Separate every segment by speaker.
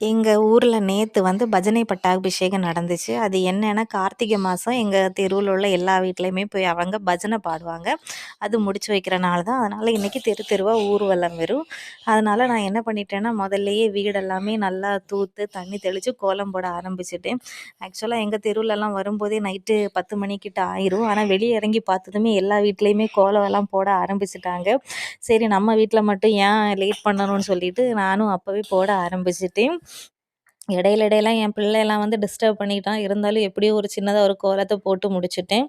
Speaker 1: எங்க ஊர்ல நேத்து வந்து பஜனை பட்டாபிஷேகம் நடந்துச்சு. அது என்னன்னா, கார்த்திகை மாசம் எங்க தெருவுல உள்ள எல்லா வீட்லயுமே போய் அவங்க பஜனை பாடுவாங்க. அது முடிச்சு வைக்கிற நாள் தான். அதனால இன்னைக்கு தெரு தெருவா ஊர்வலம் வரும். அதனால நான் என்ன பண்ணிட்டேன்னா, முதல்லயே வீடெல்லாமே நல்லா தூத்து, தண்ணி தெளிச்சு கோலம் போட ஆரம்பிச்சுட்டேன். ஆக்சுவலா எங்க தெருவுலலாம் வரும்போதே நைட்டு 10 மணிக்கிட்ட ஆயிரும். ஆனா வெளிய இறங்கி பார்த்ததுமே எல்லா வீட்லயுமே கோலம்லாம் போட ஆரம்பிச்சுட்டாங்க. சரி நம்ம வீட்ல மட்டும் ஏன் லேட் பண்ணணும்னு சொல்லிட்டு நானும் அப்பவே போட ஆரம்பிச்சுட்டேன். இடையில என் பிள்ளைலாம் வந்து டிஸ்டர்ப் பண்ணிட்டான். இருந்தாலும் எப்படியோ ஒரு சின்னதா ஒரு கோலத்த போட்டு முடிச்சுட்டேன்.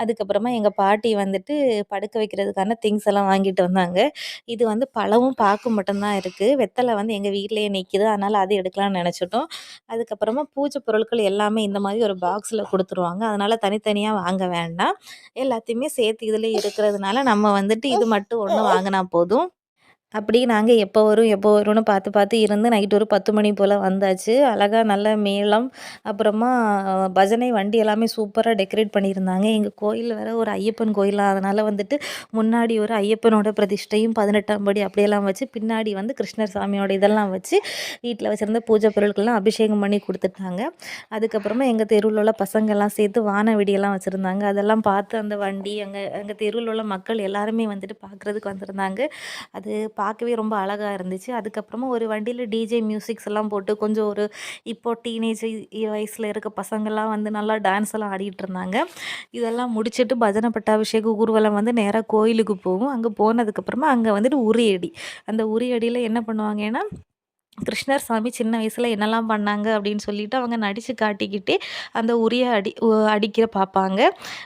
Speaker 1: அதுக்கப்புறமா எங்க பாட்டி வந்துட்டு படுக்க வைக்கிறதுக்கான திங்ஸ் எல்லாம் வாங்கிட்டு வந்தாங்க. இது வந்து பழமும், பாக்கும் மட்டும் தான் இருக்கு. வெத்தல வந்து எங்க வீட்லயே நிக்குது. அதனால அது எடுக்கலாம்னு நெனச்சுட்டோம். அதுக்கப்புறமா பூஜை பொருட்கள் எல்லாமே இந்த மாரி ஒரு பாக்ஸ்ல குடுத்துருவாங்க. அதனால தனித்தனியா வாங்க வேண்டாம். எல்லாத்தையுமே சேர்த்து இதுலயே இருக்கிறதுனால நம்ம வந்துட்டு இது மட்டும் ஒண்ணு வாங்குனா போதும். அப்படி நாங்க எப்போ வரும், எப்போ வரும்னு பார்த்து, பார்த்து இருந்து நைட் ஒரு 10 மணி போல வந்தாச்சு. அழகா நல்ல மேளம், அப்புறமா பஜனை வண்டி எல்லாமே சூப்பரா டெக்கரேட் பண்ணியிருந்தாங்க. எங்க கோயில் வேற ஒரு ஐயப்பன் கோயிலா, அதனால வந்துட்டு முன்னாடி ஒரு ஐயப்பனோட பிரதிஷ்டையும் 18ஆம் படி அப்படியெல்லாம் வச்சு, பின்னாடி வந்து கிருஷ்ணர் சாமியோட இதெல்லாம் வச்சு, வீட்ல வச்சிருந்த பூஜை பொருட்கள்லாம் அபிஷேகம் பண்ணி குடுத்துட்டாங்க. அதுக்கப்புறமா எங்க தெருவுல உள்ள பசங்கள்லாம் சேர்த்து வான வெடியெல்லாம் வச்சிருந்தாங்க. அதெல்லாம் பார்த்து அந்த வண்டி, எங்க எங்க தெருவுல உள்ள மக்கள் எல்லாருமே வந்துட்டு பார்க்குறதுக்கு வந்திருந்தாங்க. அது பார்க்கவே ரொம்ப அழகா இருந்துச்சு. அதுக்கப்புறமா ஒரு வண்டியில டிஜே மியூசிக்ஸ் எல்லாம் போட்டு கொஞ்சம் ஒரு இப்போ டீனேஜ் வயசுல இருக்க பசங்கள்லாம் வந்து நல்லா டான்ஸ் எல்லாம் ஆடிட்டு இருந்தாங்க. இதெல்லாம் முடிச்சுட்டு பஜனை பட்டாபிஷேக ஊர்வலம் வந்து நேரா கோயிலுக்கு போகும். அங்க போனதுக்கப்புறமா அங்க வந்துட்டு உறியடி. அந்த உறியடியில என்ன பண்ணுவாங்கன்னா, கிருஷ்ணர் சாமி சின்ன வயசுல என்னலாம் பண்ணாங்க அப்படின்னு சொல்லிட்டு அவங்க நடிச்சு காட்டிக்கிட்டே அந்த உரிய அடிக்க பார்ப்பாங்க.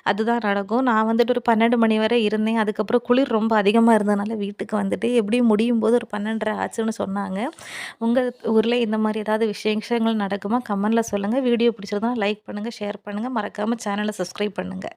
Speaker 1: அதுதான் நடக்கும். நான் வந்துட்டு ஒரு 12 மணி வரை இருந்தேன். அதுக்கப்புறம் குளிர் ரொம்ப அதிகமா இருந்ததுனால வீட்டுக்கு வந்துட்டு எப்படியும் முடியும்போது ஒரு 12:30 ஆச்சுன்னு சொன்னாங்க. உங்க ஊர்ல இந்த மாரி ஏதாவது விசேஷங்கள் நடக்குமா? கமெண்ட்ல சொல்லுங்க. வீடியோ பிடிச்சிருந்தா லைக் பண்ணுங்க, ஷேர் பண்ணுங்க. மறக்காம சேனல சப்ஸ்கிரைப் பண்ணுங்க.